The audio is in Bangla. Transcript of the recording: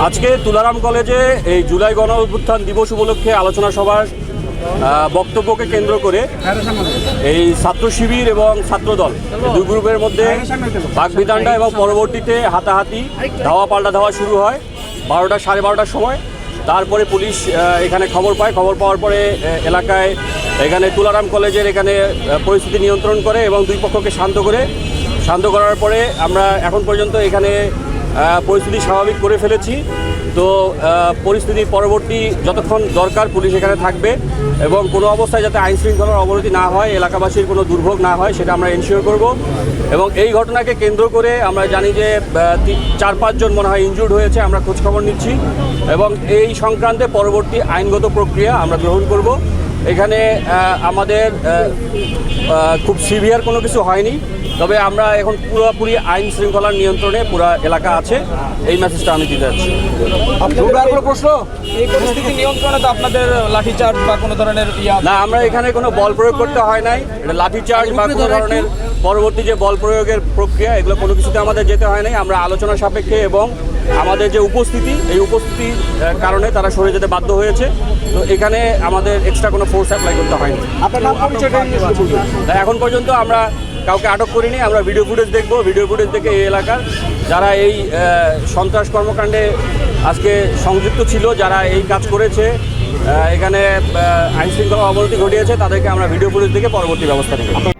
আজকে তুলারাম কলেজে এই জুলাই গণ অভ্যুত্থান দিবস উপলক্ষে আলোচনা সভার বক্তব্যকে কেন্দ্র করে এই ছাত্র শিবির এবং ছাত্রদল দুই গ্রুপের মধ্যে বাকবিতণ্ডা এবং পরবর্তীতে হাতাহাতি ধাওয়া পাল্টা ধাওয়া শুরু হয় 12টা সাড়ে 12টার সময়। তারপরে পুলিশ এখানে খবর পাওয়ার পরে এলাকায় এখানে তুলারাম কলেজের এখানে পরিস্থিতি নিয়ন্ত্রণ করে এবং দুই পক্ষকে শান্ত করার পরে আমরা এখন পর্যন্ত এখানে পরিস্থিতি স্বাভাবিক করে ফেলেছি। তো পরিস্থিতি পরবর্তী যতক্ষণ দরকার পুলিশ এখানে থাকবে এবং কোনো অবস্থায় যাতে আইন শৃঙ্খলার অবনতি না হয়, এলাকাবাসীর কোনো দুর্ভোগ না হয় সেটা আমরা এনশিওর করব। এবং এই ঘটনাকে কেন্দ্র করে আমরা জানি যে 4-5 জন মনে হয় ইনজুর্ড হয়েছে, আমরা খোঁজখবর নিচ্ছি এবং এই সংক্রান্তে পরবর্তী আইনগত প্রক্রিয়া আমরা গ্রহণ করব। এখানে আমাদের খুব সিভিয়ার কোনো কিছু হয়নি, তবে আমরা এখন পুরোপুরি আইন শৃঙ্খলার নিয়ন্ত্রণে পুরো এলাকা আছে, এই মেসেজটা আমি দিতে যাচ্ছি। প্রশ্ন, এই পরিস্থিতি নিয়ন্ত্রণে তো আপনাদের লাঠিচার্জ বা কোনো ধরনের না, আমরা এখানে কোনো বল প্রয়োগ করতে হয় নাই। এটা লাঠিচার্জ বা কোনো ধরনের পরবর্তী যে বল প্রয়োগের প্রক্রিয়া এগুলো কোনো কিছুতে আমাদের যেতে হয় নাই। আমরা আলোচনা সাপেক্ষে এবং আমাদের যে উপস্থিতির কারণে তারা সরে যেতে বাধ্য হয়েছে। তো এখানে আমাদের এক্সট্রা কোনো ফোর্স অ্যাপ্লাই করতে হয়নি। এখন পর্যন্ত আমরা কাউকে আটক করিনি। আমরা ভিডিও ফুটেজ দেখবো, ভিডিও ফুটেজ দেখে এই এলাকার যারা এই সন্ত্রাস কর্মকাণ্ডে আজকে সংযুক্ত ছিল, যারা এই কাজ করেছে, এখানে আইন শৃঙ্খলা অবনতি ঘটিয়েছে, তাদেরকে আমরা ভিডিও ফুটেজ দেখে পরবর্তী ব্যবস্থা নেব।